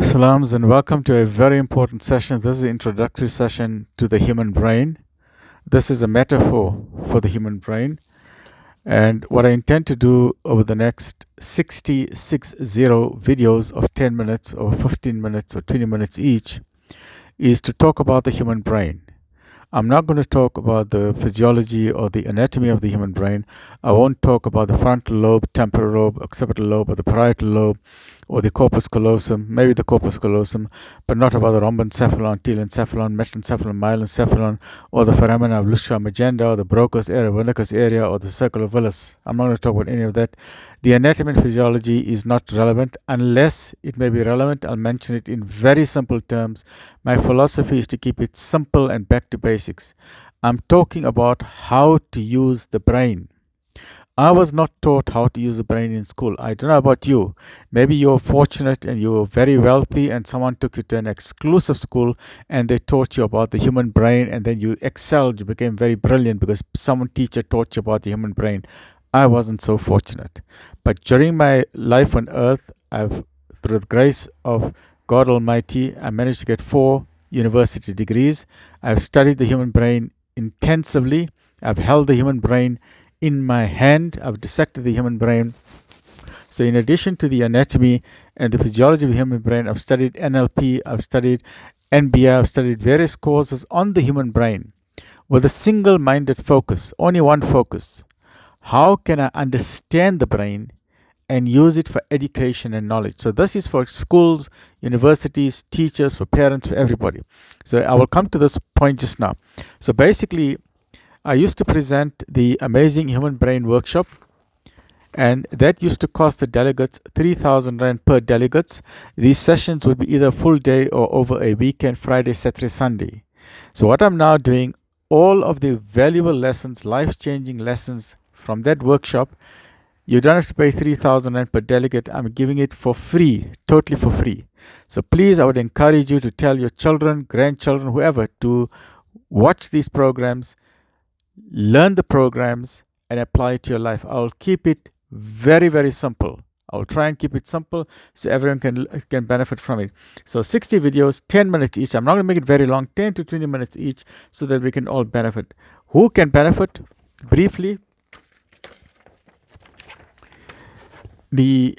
Salams and welcome to a very important session. This is the introductory session to the human brain. This is a metaphor for the human brain. And what I intend to do over the next 66 videos of 10 minutes or 15 minutes or 20 minutes each is to talk about the human brain. I'm not going to talk about the physiology or the anatomy of the human brain. I won't talk about the frontal lobe, temporal lobe, occipital lobe, or the parietal lobe, or the corpus callosum, maybe the corpus callosum, but not about the rhombencephalon, telencephalon, metencephalon, myelencephalon, or the foramina of Luschka magenda, or the Broca's area, Wernicke's area, or the circle of Willis. I'm not going to talk about any of that. The anatomy and physiology is not relevant unless it may be relevant. I'll mention it in very simple terms. My philosophy is to keep it simple and back to basics. I'm talking about how to use the brain. I was not taught how to use the brain in school. I don't know about you. Maybe you're fortunate and you're very wealthy and someone took you to an exclusive school and they taught you about the human brain and then you excelled, you became very brilliant because some teacher taught you about the human brain. I wasn't so fortunate. But during my life on earth, through the grace of God Almighty, I managed to get 4 university degrees. I've studied the human brain intensively. I've held the human brain in my hand. I've dissected the human brain. So in addition to the anatomy and the physiology of the human brain, I've studied NLP, I've studied NBA, I've studied various courses on the human brain with a single-minded focus, only one focus. How can I understand the brain and use it for education and knowledge? So this is for schools, universities, teachers, for parents, for everybody. So I will come to this point just now. So basically, I used to present the Amazing Human Brain Workshop, and that used to cost the delegates 3,000 Rand per delegates. These sessions would be either full day or over a weekend, Friday, Saturday, Sunday. So what I'm now doing, all of the valuable lessons, life-changing lessons from that workshop, you don't have to pay 3,000 Rand per delegate. I'm giving it for free, totally for free. So please, I would encourage you to tell your children, grandchildren, whoever, to watch these programs, learn the programs, and apply it to your life. I'll keep it very, very simple. I'll try and keep it simple so everyone can benefit from it. So 60 videos, 10 minutes each. I'm not going to make it very long, 10 to 20 minutes each, so that we can all benefit. Who can benefit? Briefly, the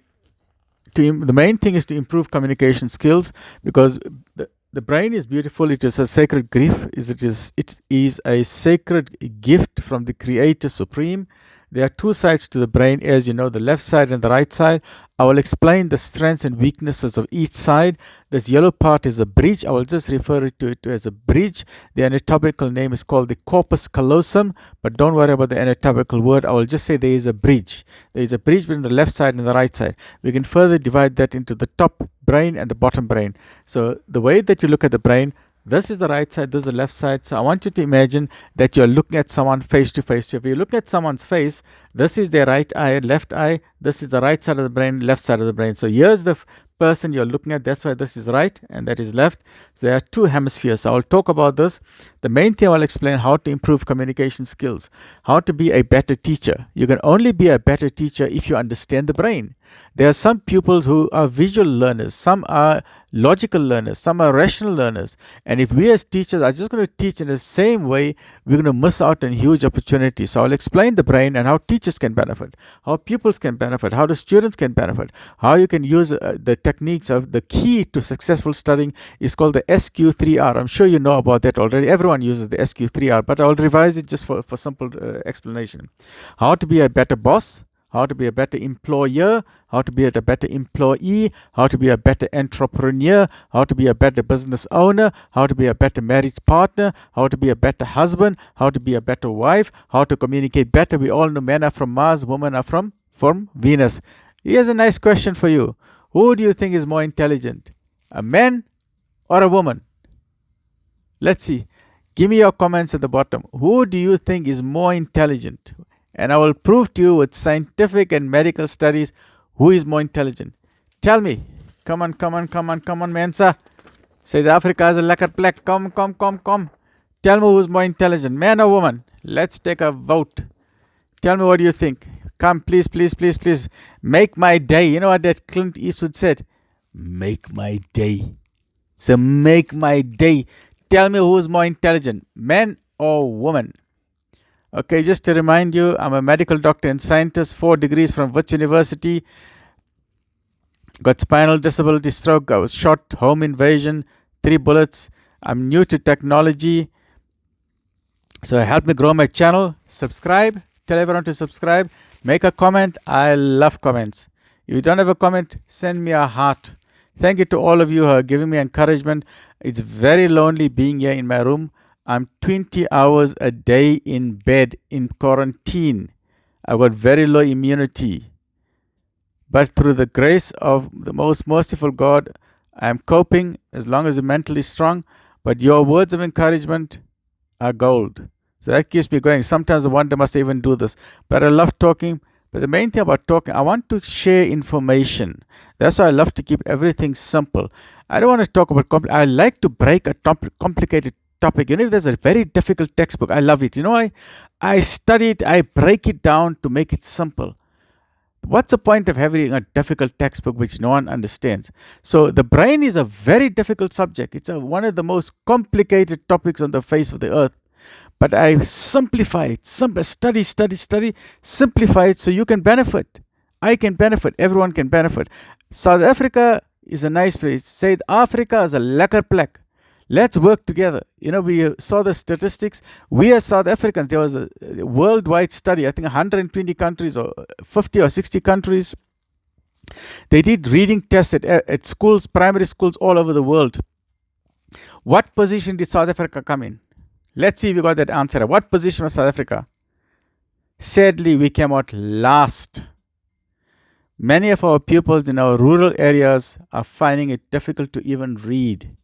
main thing is to improve communication skills, because the brain is beautiful. It is a sacred gift. It is a sacred gift from the Creator Supreme. There are 2 sides to the brain, as you know, the left side and the right side. I will explain the strengths and weaknesses of each side. This yellow part is a bridge. I will just refer to it as a bridge. The anatomical name is called the corpus callosum, but don't worry about the anatomical word. I will just say there is a bridge. There is a bridge between the left side and the right side. We can further divide that into the top brain and the bottom brain. So the way that you look at the brain, this is the right side, this is the left side. So I want you to imagine that you're looking at someone face to face. So if you look at someone's face, this is their right eye, left eye. This is the right side of the brain, left side of the brain. So here's the person you're looking at. That's why this is right and that is left. So there are 2 hemispheres. So I'll talk about this. The main thing I'll explain, how to improve communication skills, how to be a better teacher. You can only be a better teacher if you understand the brain. There are some pupils who are visual learners, some are logical learners, some are rational learners. And if we as teachers are just going to teach in the same way, we're going to miss out on huge opportunities. So I'll explain the brain and how teachers can benefit, how pupils can benefit, how the students can benefit, how you can use the techniques of the key to successful studying is called the SQ3R. I'm sure you know about that already. Everyone uses the SQ3R, but I'll revise it just for simple explanation. How to be a better boss, how to be a better employer, how to be a better employee, how to be a better entrepreneur, how to be a better business owner, how to be a better marriage partner, how to be a better husband, how to be a better wife, how to communicate better. We all know men are from Mars, women are from Venus. Here's a nice question for you. Who do you think is more intelligent, a man or a woman? Let's see. Give me your comments at the bottom. Who do you think is more intelligent? And I will prove to you with scientific and medical studies who is more intelligent. Tell me. Come on, Mensa. South Africa is a lekker plek. Come. Tell me who's more intelligent, man or woman? Let's take a vote. Tell me, what do you think? Come, please. Make my day. You know what that Clint Eastwood said? make my day. So make my day. Tell me who's more intelligent, man or woman? Okay, just to remind you, I'm a medical doctor and scientist, 4 degrees from which university? Got spinal disability, stroke, I was shot, home invasion, 3 bullets. I'm new to technology. So help me grow my channel. Subscribe. Tell everyone to subscribe. Make a comment. I love comments. If you don't have a comment, send me a heart. Thank you to all of you who are giving me encouragement. It's very lonely being here in my room. I'm 20 hours a day in bed in quarantine. I've got very low immunity. But through the grace of the most merciful God, I am coping as long as you're mentally strong. But your words of encouragement are gold. So that keeps me going. Sometimes I wonder, must I even do this? But I love talking. But the main thing about talking, I want to share information. That's why I love to keep everything simple. I don't want to talk about I like to break a complicated topic. If there's a very difficult textbook, I love it. I study it, I break it down to make it simple. What's the point of having a difficult textbook which no one understands? So the brain is a very difficult subject. It's one of the most complicated topics on the face of the earth. But I simplify it. Study, simplify it so you can benefit. I can benefit. Everyone can benefit. South Africa is a nice place. South Africa is a lekker plek. Let's work together. We saw the statistics. We as South Africans, there was a worldwide study, I think 120 countries or 50 or 60 countries. They did reading tests at schools, primary schools all over the world. What position did South Africa come in? Let's see if we got that answer. What position was South Africa? Sadly, we came out last. Many of our pupils in our rural areas are finding it difficult to even read.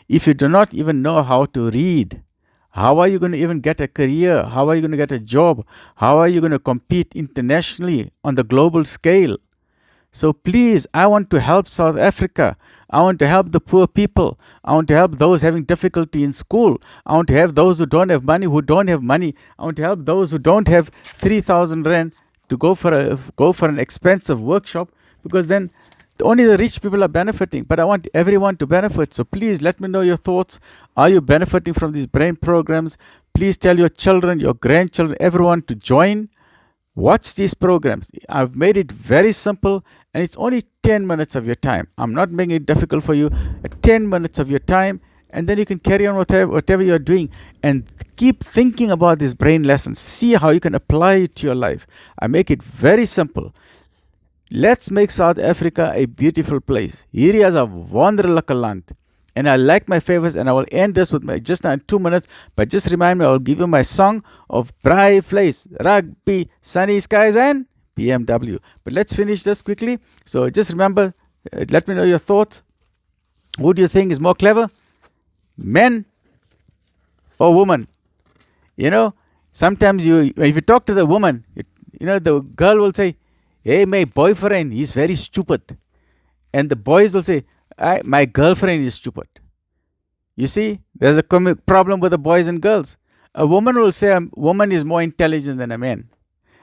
If you do not even know how to read, how are you going to even get a career? How are you going to get a job? How are you going to compete internationally on the global scale? So please, I want to help South Africa. I want to help the poor people. I want to help those having difficulty in school. I want to help those who don't have money, I want to help those who don't have 3,000 rand to go for an expensive workshop, because then only the rich people are benefiting. But I want everyone to benefit. So please let me know your thoughts. Are you benefiting from these brain programs? Please tell your children, your grandchildren, everyone to join. Watch these programs. I've made it very simple, and it's only 10 minutes of your time. I'm not making it difficult for you. 10 minutes of your time, and then you can carry on whatever you're doing, and keep thinking about these brain lessons. See how you can apply it to your life. I make it very simple. Let's make South Africa a beautiful place. Hier is a wonderlijke land. And I like my favorites, and I will end this with just now in 2 minutes. But just remind me, I will give you my song of Braai Vleis, Rugby, Sunny Skies, and BMW. But let's finish this quickly. So just remember, let me know your thoughts. Who do you think is more clever? Men or woman? Sometimes if you talk to the woman, the girl will say, hey, my boyfriend, he's very stupid. And the boys will say, my girlfriend is stupid. You see, there's a problem with the boys and girls. A woman will say a woman is more intelligent than a man.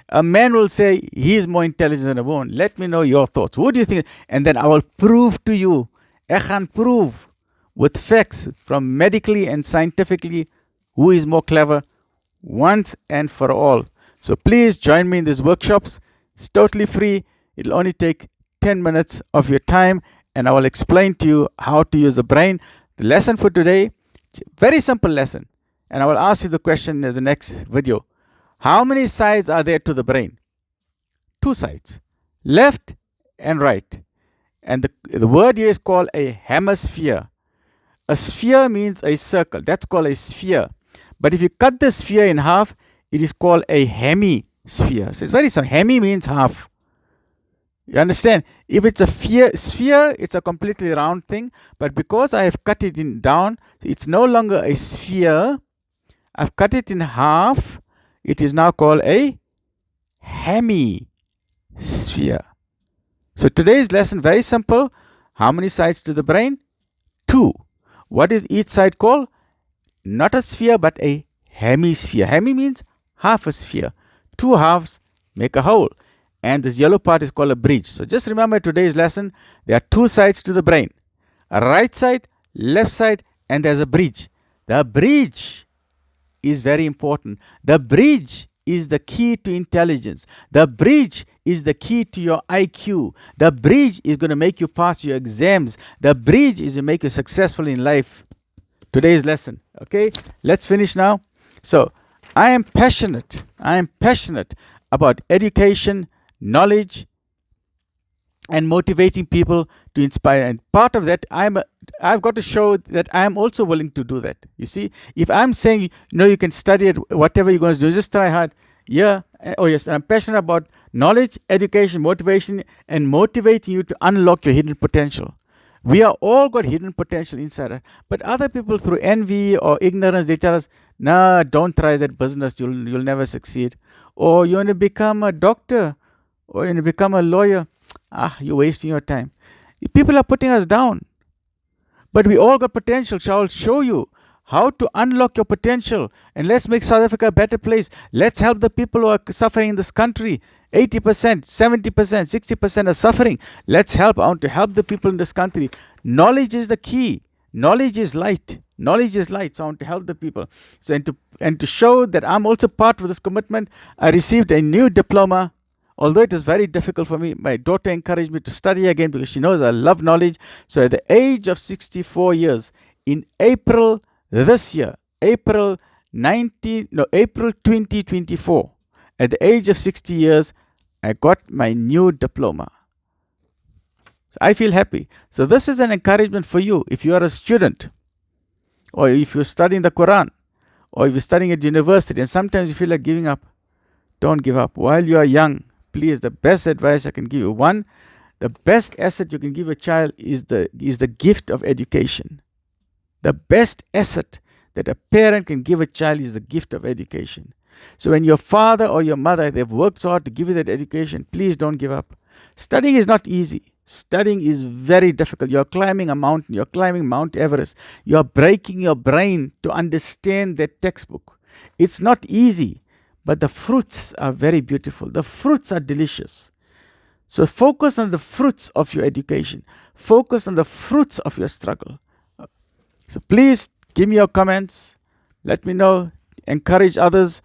A man will say he is more intelligent than a woman. Let me know your thoughts. What do you think? And then I will prove to you. I can prove with facts from medically and scientifically who is more clever once and for all. So please join me in these workshops. It's totally free. It'll only take 10 minutes of your time, and I will explain to you how to use the brain. The lesson for today, very simple lesson. And I will ask you the question in the next video. How many sides are there to the brain? 2 sides, left and right. And the word here is called a hemisphere. A sphere means a circle. That's called a sphere. But if you cut the sphere in half, it is called a hemisphere. So it's very simple. Hemi means half. You understand? If it's a sphere, it's a completely round thing. But because I have cut it down, it's no longer a sphere. I've cut it in half. It is now called a hemisphere. So today's lesson, very simple. How many sides to the brain? 2. What is each side called? Not a sphere, but a hemisphere. Hemi means half a sphere. 2 halves make a whole. and this yellow part is called a bridge. So just remember today's lesson, there are two sides to the brain, a right side, left side, and there's a bridge. The bridge is very important. The bridge is the key to intelligence. The bridge is the key to your IQ. The bridge is going to make you pass your exams. The bridge is to make you successful in life. Today's lesson. Okay, let's finish now. So I am passionate about education, knowledge, and motivating people to inspire. And part of that, I've got to show that I am also willing to do that. You see, if I'm saying, you can study it, whatever you're going to do, just try hard. Yeah, oh yes, I'm passionate about knowledge, education, motivation, and motivating you to unlock your hidden potential. We are all got hidden potential inside us, but other people through envy or ignorance, they tell us, nah, don't try that business, you'll never succeed. Or you want to become a doctor, or you want to become a lawyer. You're wasting your time. People are putting us down. But we all got potential. So I'll show you how to unlock your potential. And let's make South Africa a better place. Let's help the people who are suffering in this country. 80%, 70%, 60% are suffering. Let's help. I want to help the people in this country. Knowledge is the key. Knowledge is light. Knowledge is light. So I want to help the people. So and to show that I'm also part of this commitment, I received a new diploma. Although it is very difficult for me, my daughter encouraged me to study again because she knows I love knowledge. So at the age of 64 years, in April this year, April 2024, at the age of 60 years, I got my new diploma. So I feel happy. So this is an encouragement for you. If you are a student, or if you're studying the Quran, or if you're studying at university, and sometimes you feel like giving up, don't give up. While you are young, please, the best advice I can give you, one, the best asset you can give a child is the gift of education. The best asset that a parent can give a child is the gift of education. So when your father or your mother, they've worked so hard to give you that education, please don't give up. Studying is not easy. Studying is very difficult. You're climbing a mountain. You're climbing Mount Everest. You're breaking your brain to understand that textbook. It's not easy. But the fruits are very beautiful. The fruits are delicious. So focus on the fruits of your education. Focus on the fruits of your struggle. So please give me your comments. Let me know. Encourage others.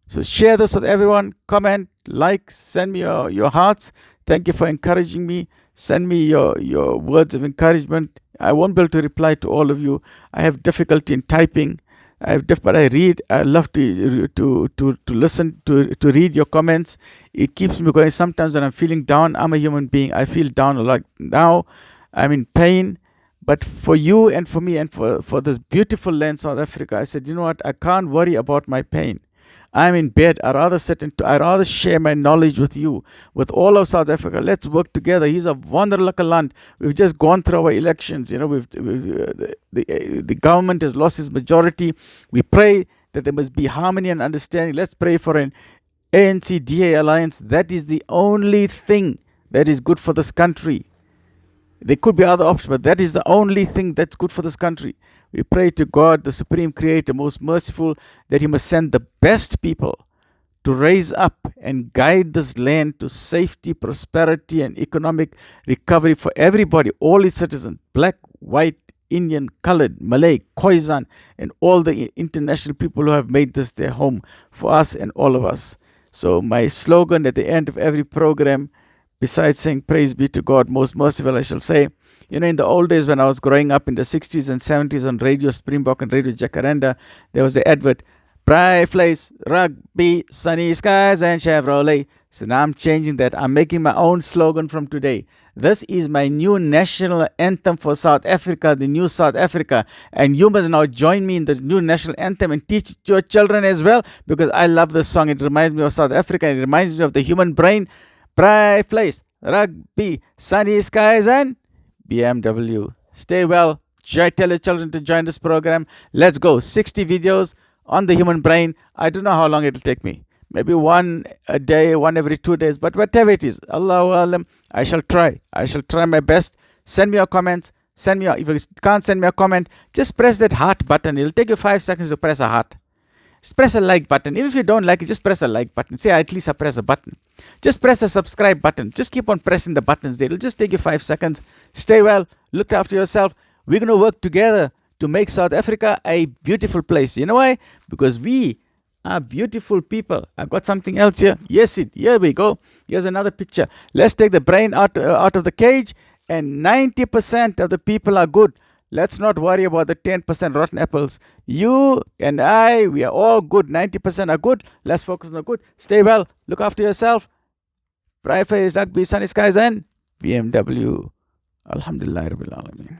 So share this with everyone. Comment, like, send me your hearts. Thank you for encouraging me. Send me your words of encouragement. I won't be able to reply to all of you. I have difficulty in typing. But I read. I love to listen to read your comments. It keeps me going. Sometimes when I'm feeling down, I'm a human being. I feel down a lot. Now I'm in pain. But for you and for me and for this beautiful land, South Africa, I said, you know what? I can't worry about my pain. I'm in bed. I'd rather share my knowledge with you, with all of South Africa. Let's work together. He's a wonderlike land. We've just gone through our elections. The government has lost its majority. We pray that there must be harmony and understanding. Let's pray for an ANC-DA alliance. That is the only thing that is good for this country. There could be other options, but that is the only thing that's good for this country. We pray to God, the Supreme Creator, most merciful, that He must send the best people to raise up and guide this land to safety, prosperity, and economic recovery for everybody, all its citizens, black, white, Indian, colored, Malay, Khoisan, and all the international people who have made this their home for us and all of us. So my slogan at the end of every program, besides saying praise be to God, most merciful, I shall say, in the old days when I was growing up in the 60s and 70s on Radio Springbok and Radio Jacaranda, there was an advert, bright place, rugby, sunny skies and Chevrolet. So now I'm changing that. I'm making my own slogan from today. This is my new national anthem for South Africa, the new South Africa. And you must now join me in the new national anthem and teach your children as well, because I love this song. It reminds me of South Africa. It reminds me of the human brain. Bright place, rugby, sunny skies and BMW. Stay well. Tell your children to join this program. Let's go. 60 videos on the human brain. I don't know how long it will take me. Maybe one a day, one every 2 days. But whatever it is, Allahu A'lam, I shall try. I shall try my best. Send me your comments. If you can't send me a comment, just press that heart button. It'll take you 5 seconds to press a heart. press a like button. Even if you don't like it, just press a like button. Say, at least I press a button. Just press a subscribe button. Just keep on pressing the buttons there. It'll just take you 5 seconds. Stay well. Look after yourself. We're going to work together to make South Africa a beautiful place. You know why? Because we are beautiful people. I've got something else here. Yes, here we go. Here's another picture. Let's take the brain out of the cage, and 90% of the people are good. Let's not worry about the 10% rotten apples. You and I, we are all good. 90% are good. Let's focus on the good. Stay well. Look after yourself. Pray for Isaac, sunny skies, and BMW. Alhamdulillah, Rabb-al-Aa'la'meen.